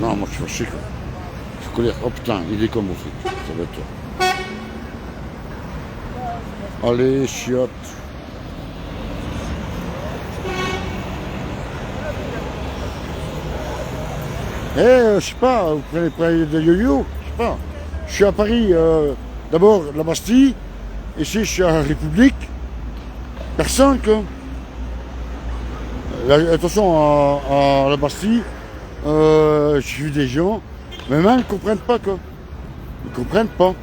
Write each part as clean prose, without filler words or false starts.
non, moi je suis fâché quoi. Je suis colère. Oh putain, il est comme mon fric. Ça va être toi. Allez, chiotte. Je sais pas, vous prenez des yo-yo, je sais pas. Je suis à Paris, d'abord la Bastille, ici je suis à la République. Personne que. Attention à la Bastille, j'ai vu des gens, mais même ils ne comprennent pas quoi. Ils ne comprennent pas.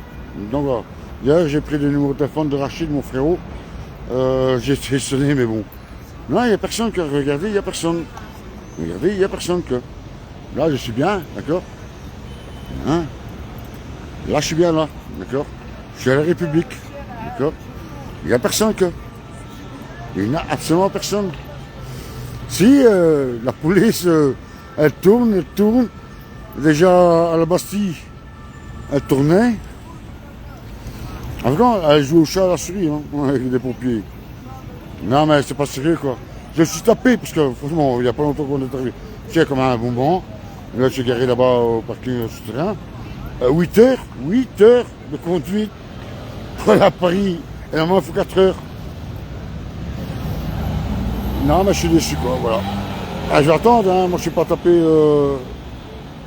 Donc voilà. D'ailleurs j'ai pris le numéro de téléphone de Rachid, mon frérot. J'ai été sonné, mais bon. Non, il n'y a personne que. Regardez, il n'y a personne. Regardez, il n'y a personne que. Là, je suis bien, d'accord. Hein? Là, je suis bien là, d'accord. Je suis à la République, d'accord. Il n'y a personne que. Il n'y a absolument personne. Si la police, elle tourne. Déjà à la Bastille, elle tournait. Avant, elle joue au chat à la souris, hein, avec des pompiers. Non, mais c'est pas sérieux, quoi. Je suis tapé, parce que, franchement, il n'y a pas longtemps qu'on est arrivé. J'ai comme un bonbon. Là, je suis garé là-bas au parking souterrain. 8 heures de conduite pour aller à Paris. Et normalement, il faut 4 heures. Non, mais je suis déçu, quoi, voilà. Ah, je vais attendre, hein. Moi, je ne suis pas tapé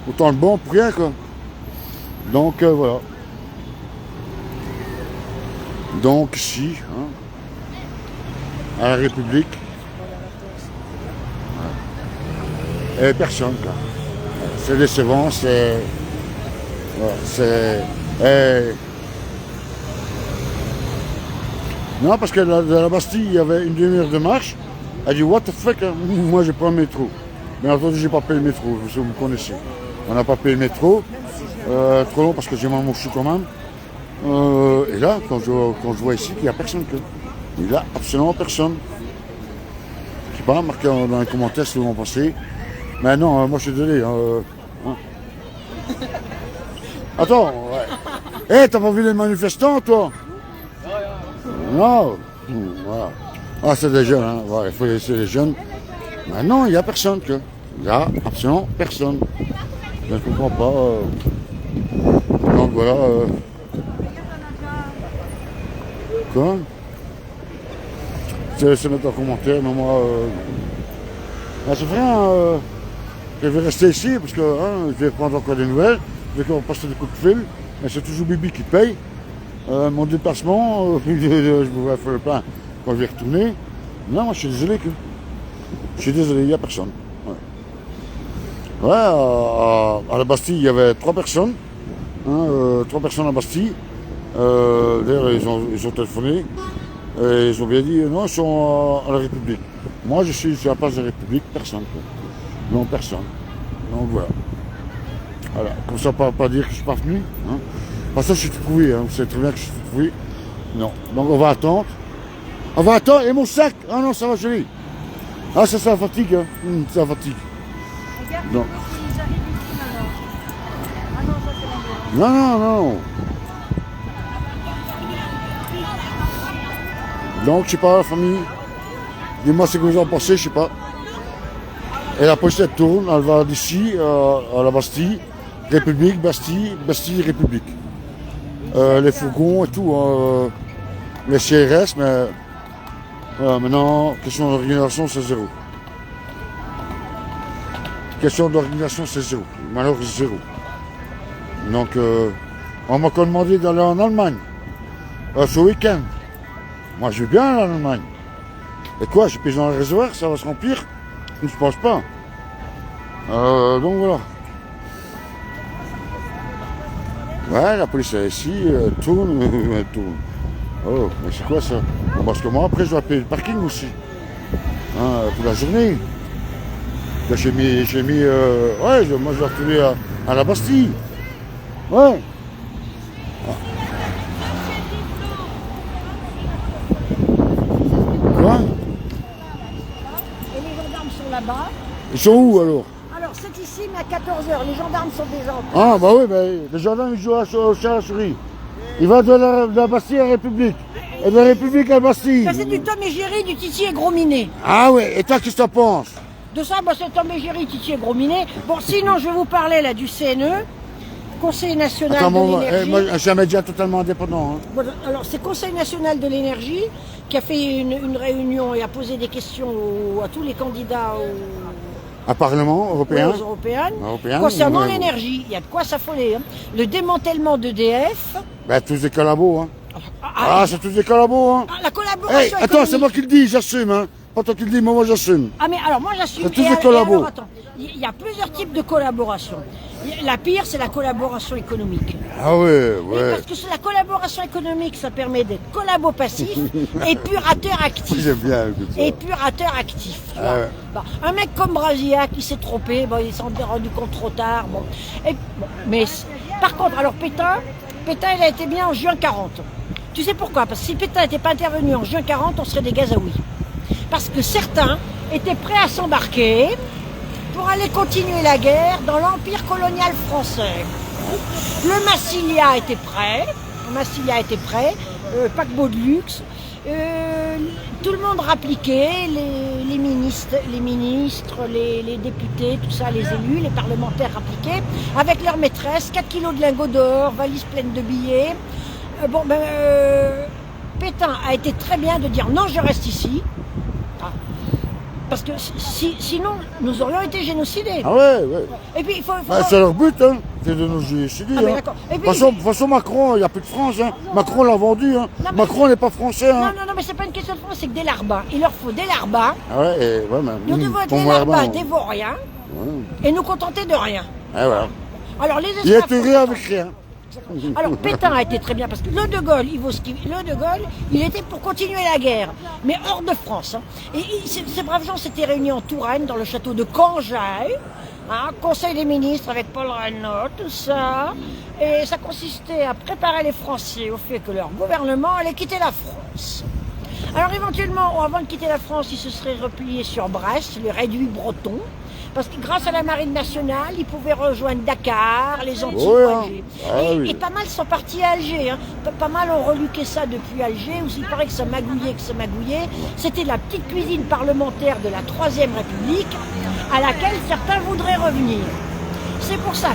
autant de bon pour rien, quoi. Donc, voilà. Donc, ici, hein, à la République. Ouais. Et personne, quoi. C'est décevant, c'est. Voilà, c'est. Non, parce que de la Bastille, il y avait une demi-heure de marche. Elle dit, what the fuck, hein? Moi je prends le métro. Bien entendu, j'ai pas payé le métro, vous me connaissez. On n'a pas payé le métro. Trop long parce que j'ai mal mon chou quand même. Et là, quand je vois ici qu'il n'y a personne que. Il n'y a absolument personne. Je sais pas, marqué dans les commentaires si vous m'en pensez. Mais non, moi je suis désolé. Hein. Attends, ouais. T'as pas vu les manifestants, toi? Non. Voilà. Ah, c'est des jeunes, hein. Ouais, il faut laisser les jeunes. Mais non, il n'y a personne, que. Il n'y a absolument personne. Je ne comprends pas. Donc voilà. Quoi? Je vais laisser mettre en commentaire, mais moi. C'est vrai, je vais rester ici parce que je vais prendre encore des nouvelles. Je vais passer des coups de fil. Mais c'est toujours Bibi qui paye. Mon déplacement, je me faire le plein quand je vais retourner. Non, moi je suis désolé que. Je suis désolé, il n'y a personne. Ouais, à la Bastille, il y avait 3 personnes. 3 personnes à Bastille. D'ailleurs, ils ont téléphoné. Et ils ont bien dit, non, ils sont à la République. Moi, je suis sur la place de la République, personne. Quoi. Non, personne. Donc voilà. Voilà. Comme ça, pas dire que je suis pas venu. Hein. Parce que je suis tout trouvé, hein. Vous savez très bien que je suis tout trouvé. Non. Donc on va attendre. On va attendre. Et mon sac? Ah non, ça va, chérie. Ah, ça fatigue. Hein. Ça fatigue. Regarde, non. Ils arrivent ici maintenant. Ah non, ça c'est l'endroit. Non. Donc, je sais pas, la famille. Dis-moi ce que vous en pensez, je sais pas. Et la police, elle tourne, elle va d'ici à la Bastille. République, Bastille, République. Les fourgons et tout, les CRS, mais maintenant, question d'organisation, c'est zéro. Question d'organisation, c'est zéro. Malheureusement, zéro. Donc, on m'a encore demandé d'aller en Allemagne ce week-end. Moi, je vais bien aller en Allemagne. Et quoi, j'ai payé dans le réservoir, ça va se remplir? Je ne pense pas. Donc voilà. Ouais, la police est ici, elle tourne, elle tourne. Oh, mais c'est quoi ça? Bon, parce que moi, après, je dois payer le parking aussi. Hein, pour la journée. Là, j'ai mis ouais, moi, je dois retourner à la Bastille. Ouais. Quoi? Et les gendarmes sont là-bas. Ils sont où alors? Alors c'est ici, mais à 14 h. Les gendarmes sont déjà en place. Ah, bah oui, les gendarmes, ils jouent au chat à la souris. Il va de la Bastille à la République. Et de la République à la Bastille. Ça, c'est du Tom et Jerry, du Titi et Gros Minet. Ah ouais, et toi, qu'est-ce que t'en penses? De ça, bah, c'est Tom et Jerry, Titi et Gros Minet. Bon, sinon, je vais vous parler là du CNE, Conseil national Attends, de moi, l'énergie. moi, je suis un média totalement indépendant. Hein. Voilà, alors, c'est Conseil national de l'énergie qui a fait une réunion et a posé des questions à tous les candidats Un Parlement européen. aux européennes Européen, concernant ouais. l'énergie. Il y a de quoi s'affoler. Hein. Le démantèlement d'EDF. Ben, tous des collabos. Hein. Ah, C'est tous des collabos. Hein. la collaboration. Hey, attends, économique. c'est moi qui le dis, j'assume. Hein. Pas toi qui le dis, moi j'assume. Ah mais alors moi j'assume. C'est tous Et des alors, collabos. attends, il y a plusieurs types de collaboration. La pire, c'est la collaboration économique. Ah ouais, Oui, ouais. parce que la collaboration économique, ça permet d'être collabo passif et purateur actif. J'aime bien écoute ça. Épurateur actif. Tu vois. Ah ouais. Bon, un mec comme Brazia qui s'est trompé, bon, il s'en est rendu compte trop tard. Bon. Mais par contre, alors Pétain, il a été bien en juin 40. Tu sais pourquoi? Parce que si Pétain n'était pas intervenu en juin 40, on serait des Gazaouis. Parce que certains étaient prêts à s'embarquer pour aller continuer la guerre dans l'empire colonial français. Le Massilia était prêt, paquebot de luxe. Tout le monde rappliquait, les ministres, les députés, tout ça, les élus, les parlementaires rappliquaient, avec leur maîtresse, 4 kilos de lingots d'or, valise pleine de billets. Pétain a été très bien de dire non, je reste ici. Parce que sinon, nous aurions été génocidés. Ah ouais, ouais. Et puis, il faut... Bah, c'est leur but, hein. C'est de nous génocider. Ah, mais Hein. d'accord. Et De puis- toute façon, Macron, il n'y a plus de France. Hein. Macron l'a vendu. Hein. Non, mais- Macron n'est pas français. Hein. Non, mais c'est pas une question de France, c'est que des larbins. Il leur faut des larbins. Ah ouais, ouais, mais, Nous devons être pour des moi, larbins bon. dévoriens Ouais. et nous contenter de rien. Ah ouais. Alors, les Il esclaves... était rien avec rien. Alors, Pétain a été très bien parce que le De Gaulle, il était pour continuer la guerre, mais hors de France. Hein. Et ces braves gens s'étaient réunis en Touraine, dans le château de Cangeil, hein, Conseil des ministres avec Paul Reynaud, tout ça. Et ça consistait à préparer les Français au fait que leur gouvernement allait quitter la France. Alors, éventuellement, avant de quitter la France, ils se seraient repliés sur Brest, le réduit breton. Parce que grâce à la marine nationale, ils pouvaient rejoindre Dakar, les Antilles Ouais, ou hein. Alger. Ah oui. Et pas mal sont partis à Alger. Hein. Pas mal ont reluqué ça depuis Alger, où il paraît que ça magouillait. C'était la petite cuisine parlementaire de la Troisième République, à laquelle certains voudraient revenir. C'est pour ça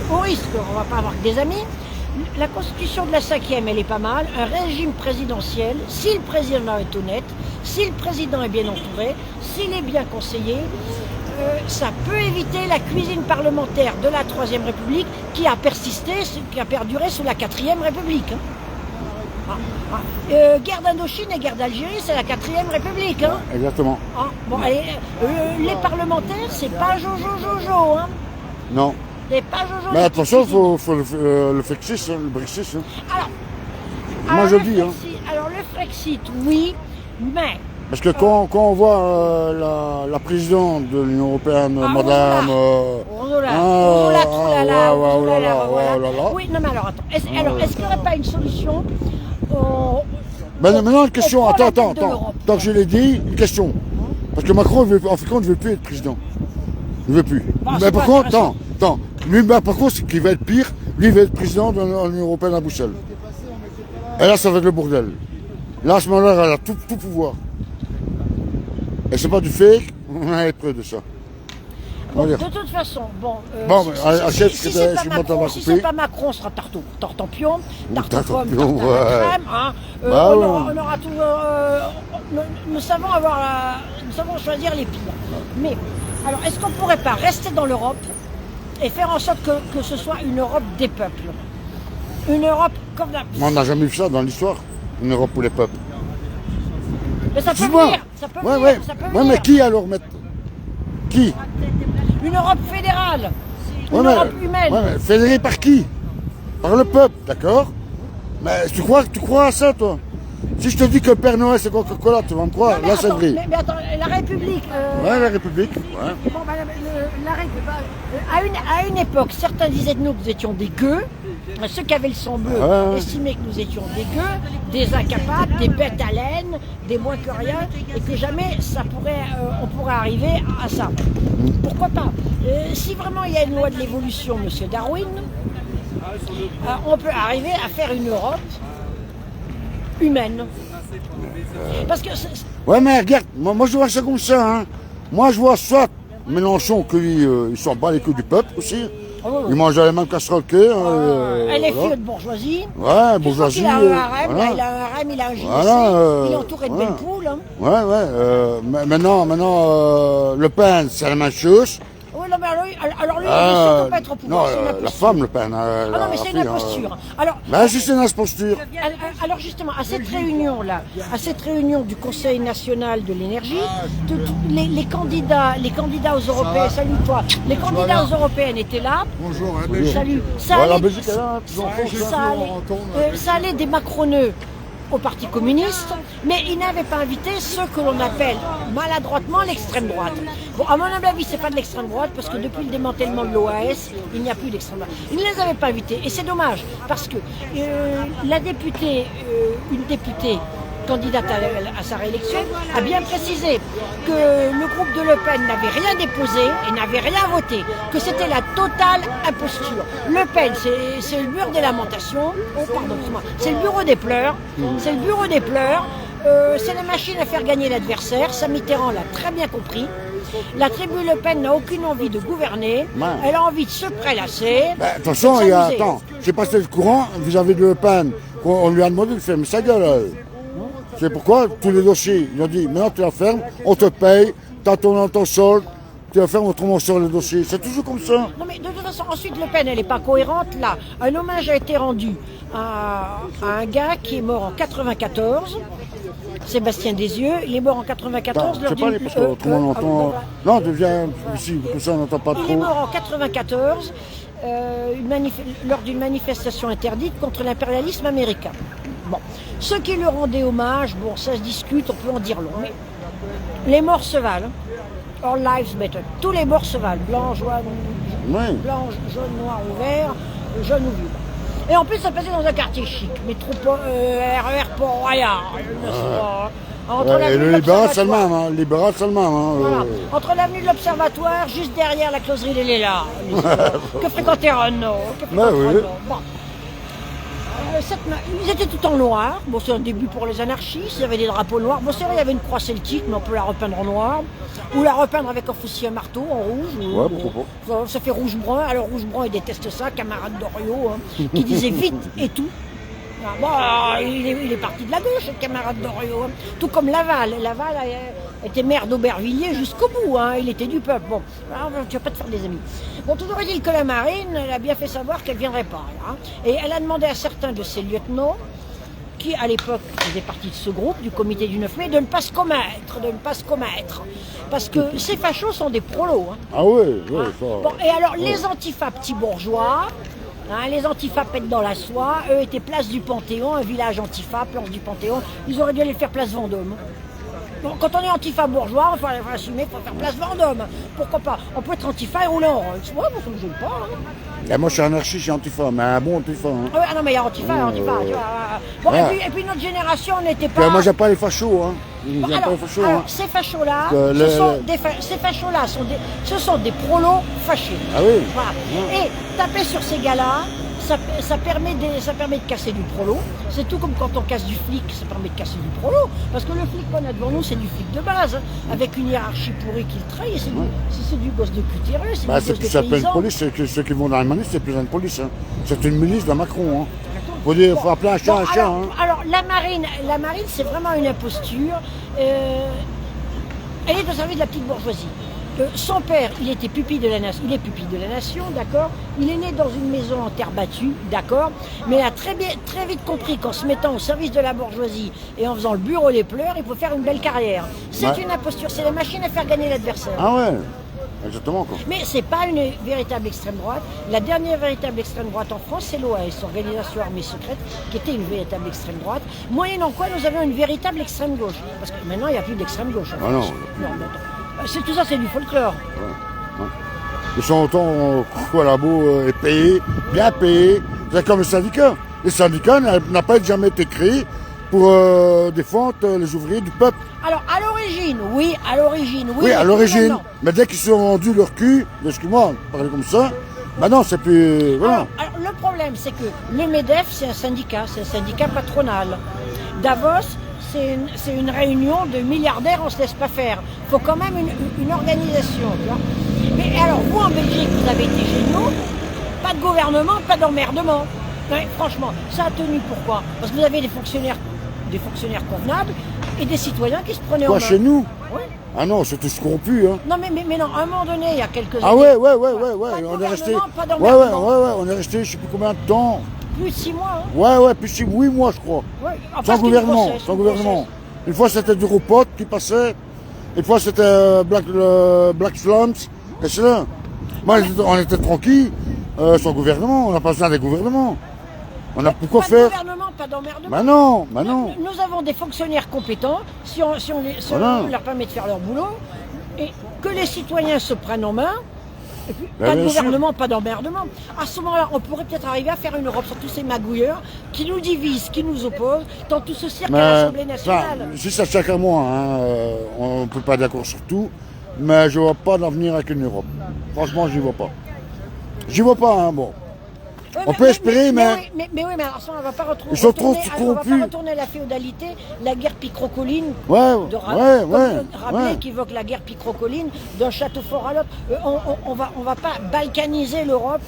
qu'au risque, on ne va pas avoir que des amis, la constitution de la 5e, elle est pas mal. Un régime présidentiel, si le président est honnête, si le président est bien entouré, s'il est bien conseillé, ça peut éviter la cuisine parlementaire de la Troisième République qui a persisté, qui a perduré sous la 4e République. Hein. Guerre d'Indochine et guerre d'Algérie, c'est la 4e République. Hein. Exactement. Ah, bon, allez, les parlementaires, c'est pas Jojo. Hein. Non. C'est pas Jojo. Mais les attention, il petites faut le Frexit, hein, le Brexit. Hein. Alors, Moi, je le dis. Hein. Alors, le Frexit, oui, mais... Parce que quand on voit la présidente de l'Union Européenne, Ah, madame... Ursula Troulala, voilà. Oui, non mais alors attends. Est-ce qu'il n'y aurait pas une solution Maintenant, une question. on prend la Attends. tête de l'Europe. Tant que je l'ai dit, une question. Parce que Macron, en fait, il ne veut plus être président. Il ne veut plus. Bah, mais c'est par pas contre, intéressant. attends. Lui, par contre, ce qui va être pire, lui, il va être président de l'Union Européenne à Bruxelles. Et là, ça va être le bordel. Là, à ce moment-là, elle a tout pouvoir. Et c'est pas du fake, on a être près de ça. Bon, de toute façon, si c'est pas Macron, ce sera Tartampion, Tartampion, Tartampion, ouais. crème, hein. Bah on ouais. aura tout. Nous savons choisir les pires. Mais alors, est-ce qu'on pourrait pas rester dans l'Europe et faire en sorte que ce soit une Europe des peuples, une Europe comme la. Mais on n'a jamais vu ça dans l'histoire, une Europe pour les peuples. Mais ça peut Excuse-moi. venir, ça peut Ouais, venir, ouais. ça peut Ouais, venir. mais qui alors mettre Qui Une Europe fédérale, une Ouais, Europe humaine. Ouais, mais fédéré par qui? Par le peuple, d'accord? Mais tu crois à ça, toi? Si je te dis que Père Noël c'est Coca-Cola, tu vas me croire? Non, mais Là, c'est attends, vrai. mais attends, la République. Ouais, la République. Ouais. Bon, la République. À une époque, certains disaient de nous que nous étions des gueux. Ceux qui avaient le sang bleu Ouais. estimaient que nous étions des gueux, des incapables, des bêtes à laine, des moins que rien, et que jamais on pourrait arriver à ça. Pourquoi pas? Si vraiment il y a une loi de l'évolution, monsieur Darwin, on peut arriver à faire une Europe humaine. Parce que Ouais, mais regarde, moi je vois ça comme ça. Hein. Moi je vois soit Mélenchon, il s'en bat les couilles du peuple aussi. Ah ouais, ouais. Il mange la même casserole qu'eux. Elle est voilà. fille de bourgeoisie. Ouais, bourgeoisie. Il a un harem, voilà. là, il a un harem, il a un gynécée, Voilà, il est entouré de voilà. belles poules. Hein. Ouais. Maintenant, Le Pen, c'est la même chose. Oui, non, mais alors lui, il ne peut pas être au pouvoir, non, c'est une la imposture. femme, Le Pen. Ah non, mais c'est une imposture. Alors, Ben, si c'est une imposture. alors justement, à cette réunion-là, à cette réunion du Conseil national de l'énergie, les candidats aux européennes, salut toi, les candidats aux européennes étaient là. Bonjour, Salut. Ça Voilà, allait, la Belgique, elle a ça allait des macroneux au Parti communiste, mais ils n'avaient pas invité ceux que l'on appelle maladroitement l'extrême droite. Bon, à mon humble avis, c'est pas de l'extrême droite, parce que depuis le démantèlement de l'OAS, il n'y a plus d'extrême droite. Ils ne les avaient pas invités, et c'est dommage, parce que la députée, une députée candidate à sa réélection, a bien précisé que le groupe de Le Pen n'avait rien déposé et n'avait rien voté, que c'était la totale imposture. Le Pen, c'est le mur des lamentations, c'est le bureau des pleurs, c'est le bureau des pleurs, c'est la machine à faire gagner l'adversaire, ça Mitterrand l'a très bien compris. La tribu Le Pen n'a aucune envie de gouverner, elle a envie de se prélasser. De toute façon, j'ai passé le courant vis-à-vis de Le Pen. On lui a demandé de fermer sa gueule. C'est pourquoi tous les dossiers, ils ont dit, maintenant tu la fermes, on te paye, tu as ton solde, tu la fermes, autrement sur le dossier. C'est toujours comme ça. Non mais de toute façon, ensuite Le Pen, elle n'est pas cohérente. Là, un hommage a été rendu à un gars qui est mort en 94, Sébastien Desieux. Il est mort en 94 lors C'est pas les parce qu'autrement on entend... Non, devient ici, comme ça on n'entend pas trop. Il est mort en 94 lors d'une manifestation interdite contre l'impérialisme américain. Bon, ceux qui lui rendaient hommage, bon, ça se discute, on peut en dire long, mais les morts se valent. All lives matter. Tous les morts se valent. Blanc, jaune, noir ou vert, jeune ou vieux. Et en plus, ça passait dans un quartier chic, RER Port-Royal, et le libéral, c'est le même. Voilà. Entre l'avenue de l'Observatoire, juste derrière la closerie des Lélas, que fréquentait Renault. Bon. Ils étaient tout en noir. Bon, c'est un début pour les anarchistes. Il y avait des drapeaux noirs. Bon, c'est vrai, il y avait une croix celtique, mais on peut la repeindre en noir. Ou la repeindre avec un fusil à marteau en rouge. Ça fait rouge-brun. Alors, rouge-brun, ils détestent ça, camarade d'Oriot, qui disait vite et tout. Bon, il est parti de la gauche, le camarade d'Oriot. Tout comme Laval. Laval était maire d'Aubervilliers jusqu'au bout. Il était du peuple. Bon, alors, tu vas pas te faire des amis. Bon, toujours est-il que la marine, elle a bien fait savoir qu'elle ne viendrait pas. Et elle a demandé à certains de ses lieutenants, qui à l'époque faisaient partie de ce groupe, du comité du 9 mai, de ne pas se commettre. Parce que ces fachos sont des prolos. Ah oui, ça... Bon, et alors, les antifas petits bourgeois... les antifas pètent dans la soie, eux étaient place du Panthéon, un village antifa, place du Panthéon, ils auraient dû aller faire place Vendôme. Bon, quand on est antifa bourgeois, il faut assumer, il faut faire place Vendôme. Pourquoi pas? On peut être antifa et rouler en Rolls. Ouais, moi ça me gêne pas. Et moi je suis anarchiste, je suis antifa, mais un bon antifa. Ah non mais il y a antifa, antifa. Bon, et puis notre génération n'était pas... Moi j'aime pas les fachos. Ces fachos-là, ce sont des prolos fâchés. Ah oui. Voilà. Et taper sur ces gars-là, ça permet de casser du prolo. C'est tout comme quand on casse du flic, ça permet de casser du prolo. Parce que le flic qu'on a devant nous, c'est du flic de base, avec une hiérarchie pourrie qui le trahit. C'est du gosse de cutéreux, c'est du gosse de ça s'appelle paysan. police, ceux qui vont dans la manif, c'est plus une police. C'est une milice de Macron. Faut appeler un chat un chat. Alors la marine, c'est vraiment une imposture. Elle est au service de la petite bourgeoisie. Son père, il était pupille de la nation, d'accord. Il est né dans une maison en terre battue, d'accord. Mais il a très vite compris qu'en se mettant au service de la bourgeoisie et en faisant le bureau des pleurs, il faut faire une belle carrière. C'est une imposture, c'est la machine à faire gagner l'adversaire. Ah ouais, exactement quoi. Mais c'est pas une véritable extrême droite. La dernière véritable extrême droite en France, c'est l'OAS, Organisation Armée Secrète, qui était une véritable extrême droite. Moyennant quoi, nous avions une véritable extrême gauche. Parce que maintenant, il n'y a plus d'extrême gauche. Ah non. Tout ça, c'est du folklore. Ils sont autant collabos et payés, bien payés. C'est comme le syndicat. Le syndicat n'a pas jamais été créé pour défendre les ouvriers du peuple. Alors, à l'origine, oui. Oui, à l'origine. Mais dès qu'ils se sont vendus leur cul, excuse-moi, parler comme ça, maintenant c'est plus... Voilà. Alors, le problème, c'est que le MEDEF, c'est un syndicat patronal. Davos, c'est une réunion de milliardaires, on ne se laisse pas faire. Il faut quand même une organisation. Tu vois. Mais alors, vous en Belgique, vous avez été géniaux, pas de gouvernement, pas d'emmerdement. Ouais, franchement, ça a tenu pourquoi? Parce que vous avez des fonctionnaires convenables et des citoyens qui se prenaient en Quoi, main. chez nous? Ouais. Ah non, c'est tous corrompus, hein. Non, mais non, à un moment donné, il y a quelques années. Ah ouais, Pas de on est resté. gouvernement, pas Ouais, d'emmerdement. on est resté, je sais plus combien de temps. Plus de 6 mois. Hein. Ouais, puis 8 mois, je crois. Ouais. Ah, Sans parce qu'il gouvernement, processe, sans il gouvernement. processe. Une fois c'était du Repot qui passait, une fois c'était Black Slums, et c'est là. Moi, on était tranquille, sans gouvernement, on n'a pas besoin des gouvernements. On a pourquoi Pas de faire? gouvernement, pas d'emmerdement. Ben non, ben non. Nous avons des fonctionnaires compétents, si on Voilà. leur permet de faire leur boulot, et que les citoyens se prennent en main, et puis Ben, pas de bien sûr. gouvernement, pas d'emmerdement. À ce moment-là, on pourrait peut-être arriver à faire une Europe sur tous ces magouilleurs qui nous divisent, qui nous opposent, dans tout ce cirque à l'Assemblée nationale. Si ça tient qu'à moi, hein, on ne peut pas être d'accord sur tout, mais je ne vois pas d'avenir avec une Europe. Franchement, j'y vois pas. J'y vois pas, hein, bon. Ouais, On peut espérer, mais- oui, mais alors ça, on va pas retrouver. Ils sont trop on va corrompus. pas retourner à la féodalité, la guerre picrocoline. Ouais, De Rabelais ouais. qui évoque la guerre picrocoline d'un château fort à l'autre. On va pas balkaniser l'Europe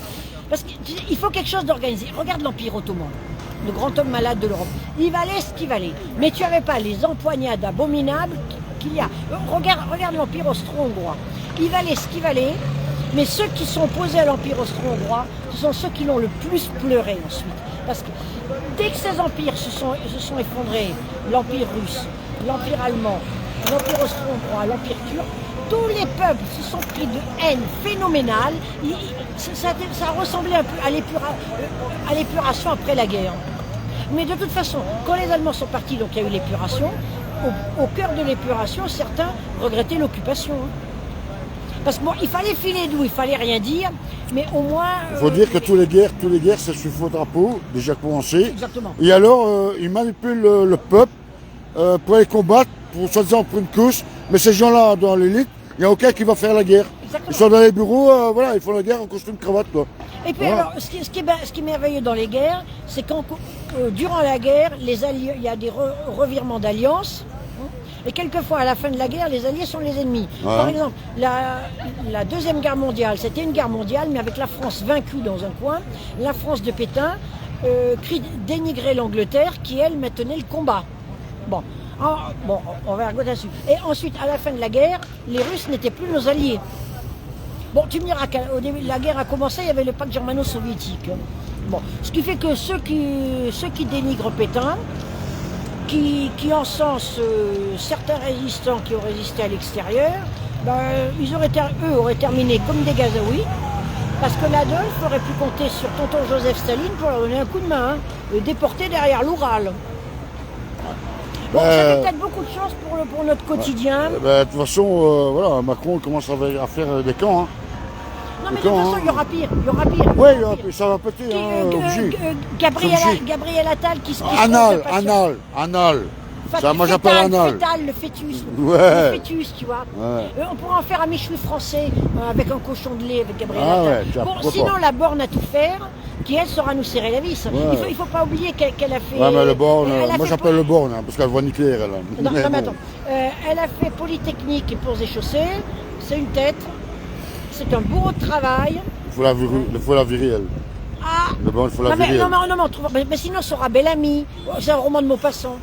parce qu'il faut quelque chose d'organisé. Regarde l'Empire ottoman, le grand homme malade de l'Europe. Il valait ce qu'il valait, mais tu n'avais pas les empoignades abominables qu'il y a. Regarde l'Empire austro-hongrois. Il valait ce qu'il valait, mais ceux qui sont opposés à l'Empire austro-hongrois, ce sont ceux qui l'ont le plus pleuré ensuite. Parce que dès que ces empires se sont effondrés, l'Empire russe, l'Empire allemand, l'Empire austro-hongrois, l'Empire turc, tous les peuples se sont pris de haine phénoménale. Ça ressemblait un peu à l'épuration après la guerre. Mais de toute façon, quand les Allemands sont partis, donc il y a eu l'épuration, au cœur de l'épuration, certains regrettaient l'occupation. Parce que bon, il fallait filer d'où, il fallait rien dire, mais au moins... Il faut dire que tous les guerres, c'est sous faux drapeau, déjà commencé. Exactement. Et alors, ils manipulent le peuple pour les combattre, pour soi-disant pour une cause. Mais ces gens-là, dans l'élite, il n'y a aucun qui va faire la guerre. Exactement. Ils sont dans les bureaux, voilà, ils font la guerre en costume cravate, quoi. Et puis Voilà. alors, ce qui est merveilleux dans les guerres, c'est quand durant la guerre, les alliés, il y a des revirements d'alliances. Et quelquefois, à la fin de la guerre, les alliés sont les ennemis. Ouais. Par exemple, la Deuxième Guerre mondiale, c'était une guerre mondiale, mais avec la France vaincue dans un coin. La France de Pétain dénigrait l'Angleterre, qui, elle, maintenait le combat. Bon, on va regarder là-dessus. Et ensuite, à la fin de la guerre, les Russes n'étaient plus nos alliés. Bon, tu me diras qu'au début, la guerre a commencé, il y avait le pacte germano-soviétique. Bon, ce qui fait que ceux qui dénigrent Pétain, qui encensent certains résistants qui ont résisté à l'extérieur, eux auraient terminé comme des Gazaouis, parce que l'Adolphe aurait pu compter sur tonton Joseph Staline pour leur donner un coup de main, et déporter derrière l'Oural. Bon, ça fait peut-être beaucoup de chance pour notre quotidien. De toute façon, voilà, Macron commence à faire des camps. Hein. Non, mais de toute façon, il y aura pire. Oui, ça va péter, obligé. Gabriel Attal qui se Anal. Ça, moi j'appelle anal. Le fœtus. Ouais. Le fœtus, tu vois. Ouais. On pourrait en faire un Michoui français avec un cochon de lait avec Gabriel Ah Attal. ouais, tiens, Bon, pourquoi sinon pas. la borne à tout faire, qui elle saura nous serrer la vis. Ouais. Il faut pas oublier qu'elle a fait. Ouais, mais le borne, elle a moi fait j'appelle le borne, hein, parce qu'elle voit nucléaire, elle. Non, Mais mais bon. attends. Elle a fait Polytechnique et Ponts et Chaussées. C'est une tête. C'est un beau travail. Il faut la virer, elle. Ah. Le borne, il faut la Non, mais, virer. mais sinon, ça aura Bel Ami. C'est un roman de Maupassant.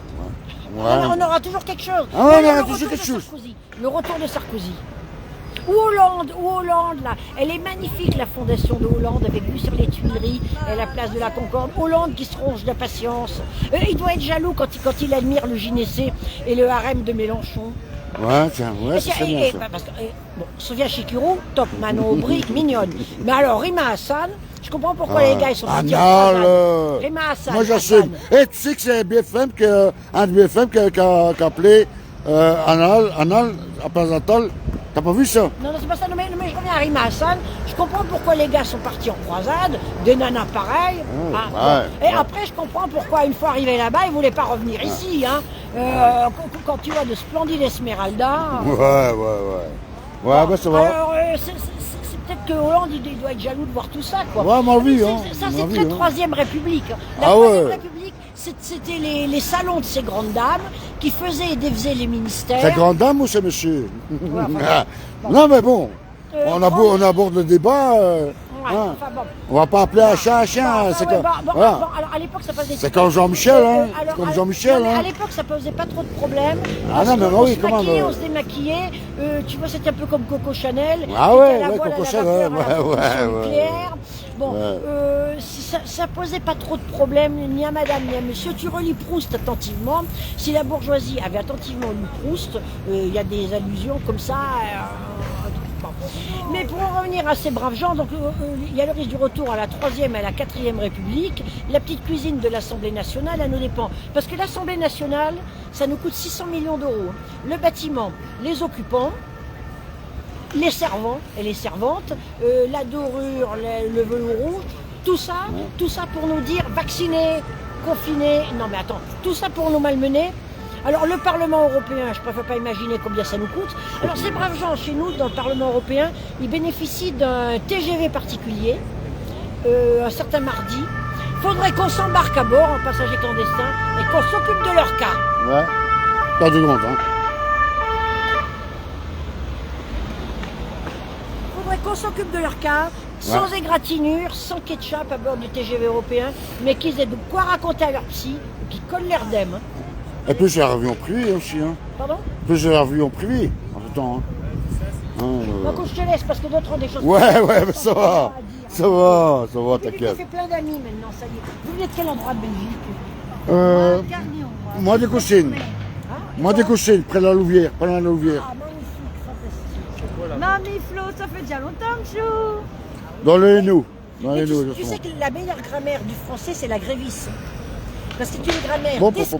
Ouais. On aura toujours quelque chose. Ah ouais, on Le aura retour toujours quelque de chose. Sarkozy. Le retour de Sarkozy. Ou Hollande, là. Elle est magnifique, la fondation de Hollande, avec vue sur les Tuileries et la place de la Concorde. Hollande qui se ronge d'impatience. Il doit être jaloux quand il admire le gynécée et le harem de Mélenchon. Ouais, tiens, ouais, c'est bien ça. Parce que, Sophia Chikirou, top, Manon Aubry, mignonne. Mais alors, Rima Hassan, je comprends pourquoi les gars ils sont partis en Anal. croisade. Rima Hassan. Moi j'assume. Hassan. Et tu sais que c'est BFM, un de BFM qui a appelé Anal, à Place Natal. T'as pas vu ça? Non, c'est pas ça. Non, mais je reviens à Rima Hassan. Je comprends pourquoi les gars sont partis en croisade, des nanas pareilles. Et après, je comprends pourquoi, une fois arrivés là-bas, ils ne voulaient pas revenir ici. Hein. Quand tu vois de splendides Esmeralda. Ouais, bah ça va. Alors, c'est peut-être que Hollande, il doit être jaloux de voir tout ça. Quoi. Ouais, moi, oui, Ça, hein. c'est Moi, très oui, hein. Troisième République. La Ah Troisième ouais. République, c'était les salons de ces grandes dames qui faisaient et défaisaient les ministères. C'est grande dame ou c'est monsieur? Ouais, enfin, bon. Non mais bon, on aborde le débat. Ouais, Hein. enfin, bon. On va pas appeler un chat un chien. Bon, C'est ouais, comme, voilà. bon, alors à l'époque ça posait. C'est comme Jean-Michel, hein. alors, Comme à- Jean-Michel, non, mais hein. à l'époque ça posait pas trop de problèmes. Ah non, mais on oui, se comment, maquillait, mais- on se démaquillait. Tu vois, c'était un peu comme Coco Chanel. Ah qui ouais, était à la ouais, voile à Coco la Chanel, vapeur, à la ouais, propulsion ouais, nucléaire. Bon, Ouais. ça posait pas trop de problèmes ni à madame ni à monsieur. Tu relis Proust attentivement. Si la bourgeoisie avait attentivement lu Proust, il y a des allusions comme ça. Bon. Mais pour en revenir à ces braves gens, donc il y a le risque du retour à la 3e et à la 4e République, la petite cuisine de l'Assemblée nationale à nos dépens. Parce que l'Assemblée nationale, ça nous coûte 600 millions d'euros. Le bâtiment, les occupants, les servants et les servantes, la dorure, le velours rouge, tout ça pour nous dire vaccinés, confinés. Non mais attends, tout ça pour nous malmener. Alors le Parlement européen, je ne préfère pas imaginer combien ça nous coûte. Alors ces braves gens chez nous, dans le Parlement européen, ils bénéficient d'un TGV particulier, un certain mardi. Il faudrait qu'on s'embarque à bord en passager clandestin et qu'on s'occupe de leur cas. Ouais. Pas de compte, hein. Il faudrait qu'on s'occupe de leur cas, sans égratignure, sans ketchup à bord du TGV européen, mais qu'ils aient de quoi raconter à leur psy, et qu'ils collent l'air d'em. Hein. Et puis j'ai revu en privé aussi, hein. Pardon? Puis j'ai revu en privé, en tout temps, hein. Donc je te laisse parce que d'autres ont des choses. Ouais, ouais, mais ça va. à dire. Ça va, Puis, tu t'inquiète. fait plein d'amis maintenant, ça y est. Vous venez de quel endroit de Belgique? Garnion, moi. Moi des Coussines. Hein? Moi des Coussines, près de la Louvière, près de la Louvière. Ah, magnifique, fantastique. Mamie Flo, ça fait déjà longtemps que je joue. Dans le Hainaut. Dans Mais les Hainaut, tu sais justement. que la meilleure grammaire du français, c'est la grévisse. Parce que c'est une grammaire Bon, descriptive.